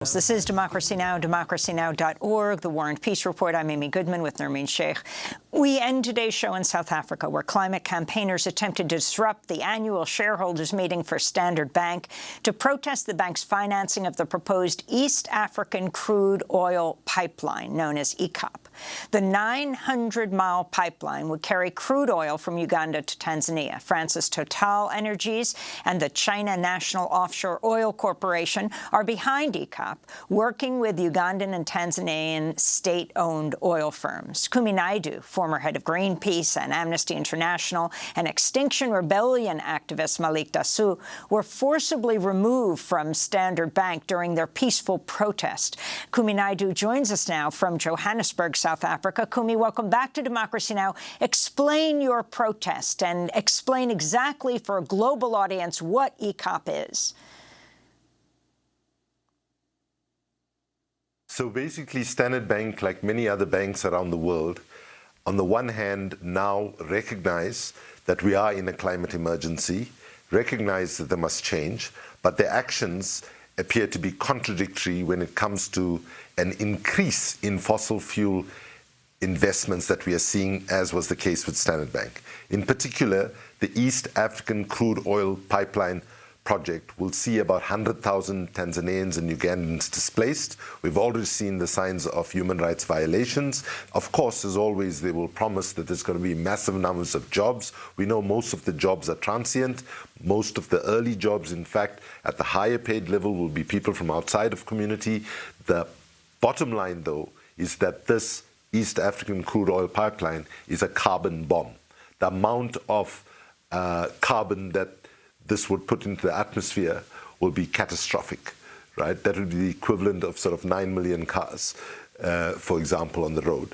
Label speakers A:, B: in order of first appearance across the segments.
A: This is Democracy Now!, democracynow.org, the War and Peace Report. I'm Amy Goodman with Nermeen Sheikh. We end today's show in South Africa, where climate campaigners attempted to disrupt the annual shareholders meeting for Standard Bank to protest the bank's financing of the proposed East African crude oil pipeline, known as EACOP. The 900-mile pipeline would carry crude oil from Uganda to Tanzania. France's Total Energies and the China National Offshore Oil Corporation are behind EACOP, working with Ugandan and Tanzanian state-owned oil firms. Kumi Naidoo, former head of Greenpeace and Amnesty International, and Extinction Rebellion activist Malik Dasu were forcibly removed from Standard Bank during their peaceful protest. Kumi Naidoo joins us now from Johannesburg, South Africa. Kumi, welcome back to Democracy Now! Explain your protest and explain exactly for a global audience what EACOP is.
B: So basically, Standard Bank, like many other banks around the world, on the one hand now recognize that we are in a climate emergency, recognize that they must change, but their actions appear to be contradictory when it comes to an increase in fossil fuel investments that we are seeing, as was the case with Standard Bank. In particular, the East African crude oil pipeline project will see about 100,000 Tanzanians and Ugandans displaced. We've already seen the signs of human rights violations. Of course, as always, they will promise that there's going to be massive numbers of jobs. We know most of the jobs are transient. Most of the early jobs, in fact, at the higher paid level will be people from outside of community. The bottom line, though, is that this East African crude oil pipeline is a carbon bomb. The amount of carbon that this would put into the atmosphere will be catastrophic, right? That would be the equivalent of sort of 9 million cars, for example, on the road.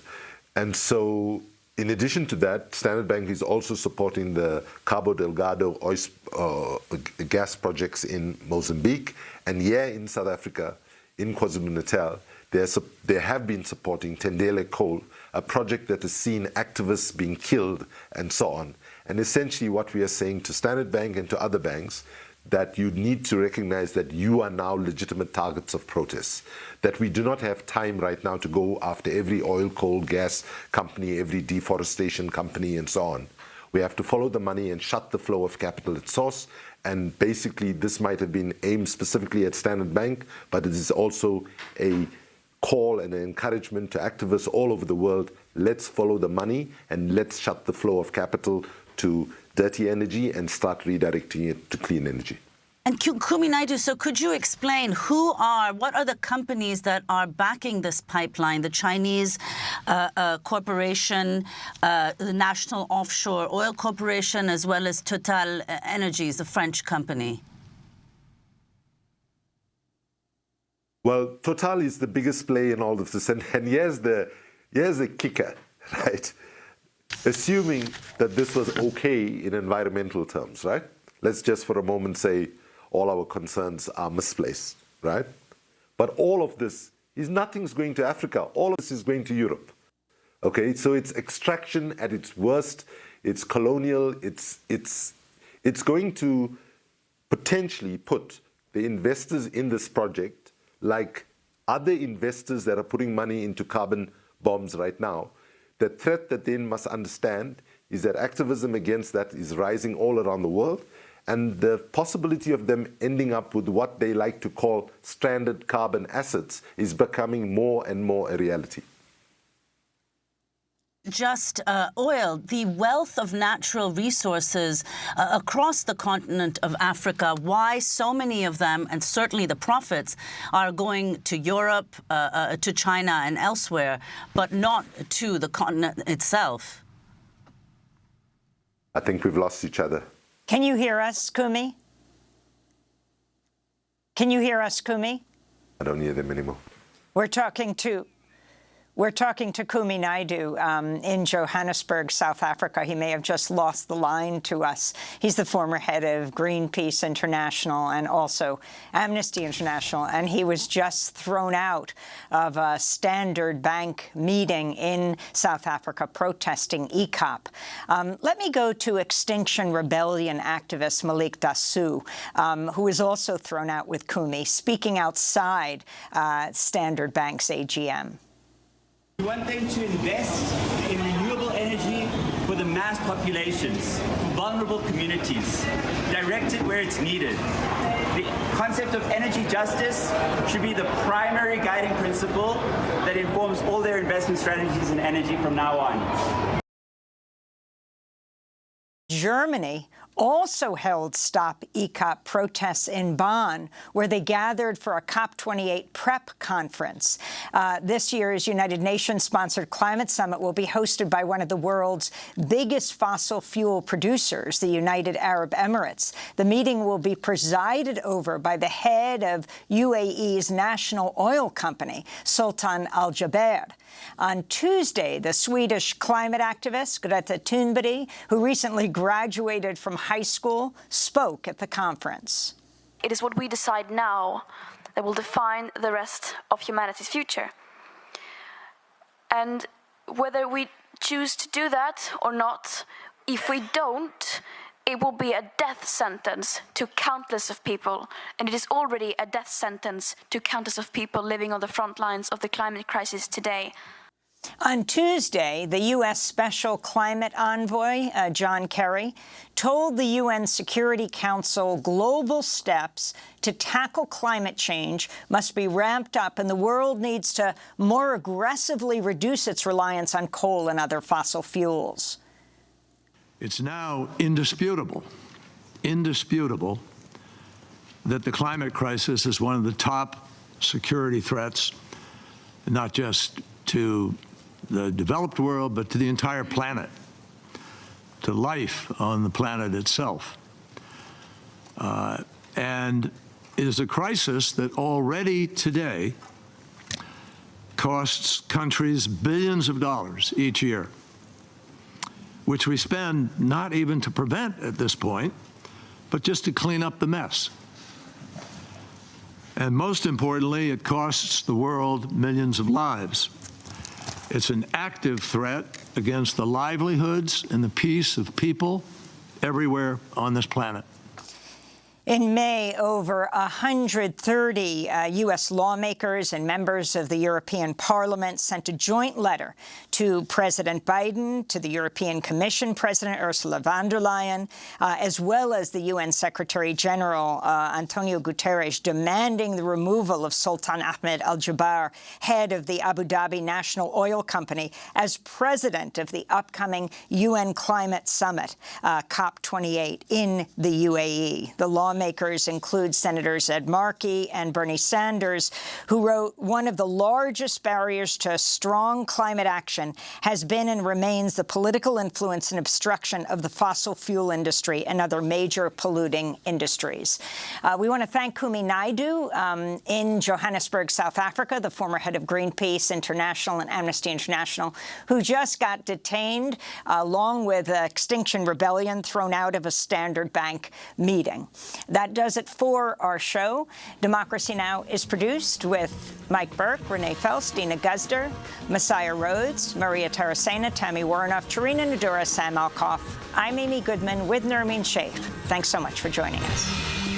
B: And so, in addition to that, Standard Bank is also supporting the Cabo Delgado gas projects in Mozambique, and here in South Africa, in KwaZulu-Natal, they have been supporting Tendele Coal, a project that has seen activists being killed and so on. And essentially what we are saying to Standard Bank and to other banks, that you need to recognize that you are now legitimate targets of protests, that we do not have time right now to go after every oil, coal, gas company, every deforestation company and so on. We have to follow the money and shut the flow of capital at source. And basically this might have been aimed specifically at Standard Bank, but it is also a call and an encouragement to activists all over the world. Let's follow the money and let's shut the flow of capital to dirty energy and start redirecting it to clean energy.
C: And Kumi Naidoo, so could you explain what are the companies that are backing this pipeline? The Chinese corporation, the National Offshore Oil Corporation, as well as Total Energies, the French company?
B: Well, Total is the biggest play in all of this, and here's the kicker, right? Assuming that this was okay in environmental terms, right? Let's just for a moment say all our concerns are misplaced, right? But all of this nothing's going to Africa. All of this is going to Europe, okay? So it's extraction at its worst. It's colonial. It's going to potentially put the investors in this project, like other investors that are putting money into carbon bombs right now. The threat that they must understand is that activism against that is rising all around the world, and the possibility of them ending up with what they like to call stranded carbon assets is becoming more and more a reality.
C: Just oil, the wealth of natural resources across the continent of Africa, why so many of them, and certainly the profits, are going to Europe, to China and elsewhere, but not to the continent itself?
B: I think we've lost each other.
A: Can you hear us, Kumi? Can you hear us, Kumi?
B: I don't hear them anymore.
A: We're talking to We're talking to Kumi Naidoo in Johannesburg, South Africa. He may have just lost the line to us. He's the former head of Greenpeace International and also Amnesty International, and he was just thrown out of a Standard Bank meeting in South Africa protesting EACOP. Let me go to Extinction Rebellion activist Malik Dasu, who was also thrown out with Kumi, speaking outside Standard Bank's AGM.
D: We want them to invest in renewable energy for the mass populations, for vulnerable communities, directed where it's needed. The concept of energy justice should be the primary guiding principle that informs all their investment strategies in energy from now on.
A: Germany also held Stop EACOP protests in Bonn, where they gathered for a COP28 prep conference. This year's United Nations-sponsored climate summit will be hosted by one of the world's biggest fossil fuel producers, the United Arab Emirates. The meeting will be presided over by the head of UAE's national oil company, Sultan Al Jaber. On Tuesday, the Swedish climate activist Greta Thunberg, who recently graduated from high school, spoke at the conference.
E: It is what we decide now that will define the rest of humanity's future. And whether we choose to do that or not, if we don't, it will be a death sentence to countless of people, and it is already a death sentence to countless of people living on the front lines of the climate crisis today.
A: On Tuesday, the U.S. Special Climate Envoy, John Kerry, told the UN Security Council global steps to tackle climate change must be ramped up, and the world needs to more aggressively reduce its reliance on coal and other fossil fuels.
F: It's now indisputable that the climate crisis is one of the top security threats, not just to the developed world, but to the entire planet, to life on the planet itself. And it is a crisis that already today costs countries billions of dollars each year, which we spend not even to prevent at this point, but just to clean up the mess. And most importantly, it costs the world millions of lives. It's an active threat against the livelihoods and the peace of people everywhere on this planet.
A: In May, over 130 U.S. lawmakers and members of the European Parliament sent a joint letter to President Biden, to the European Commission President Ursula von der Leyen, as well as the UN Secretary-General Antonio Guterres, demanding the removal of Sultan Ahmed Al Jaber, head of the Abu Dhabi National Oil Company, as president of the upcoming UN Climate Summit, COP28, in the UAE. The lawmakers include Senators Ed Markey and Bernie Sanders, who wrote, "One of the largest barriers to strong climate action has been and remains the political influence and obstruction of the fossil fuel industry and other major polluting industries." We want to thank Kumi Naidoo in Johannesburg, South Africa, the former head of Greenpeace International and Amnesty International, who just got detained along with Extinction Rebellion, thrown out of a Standard Bank meeting. That does it for our show. Democracy Now! Is produced with Mike Burke, Renee Felst, Dina Guzder, Messiah Rhodes, Maria Taracena, Tammy Warnoff, Tarina Nadura, Sam Alkoff. I'm Amy Goodman with Nermeen Sheikh. Thanks so much for joining us.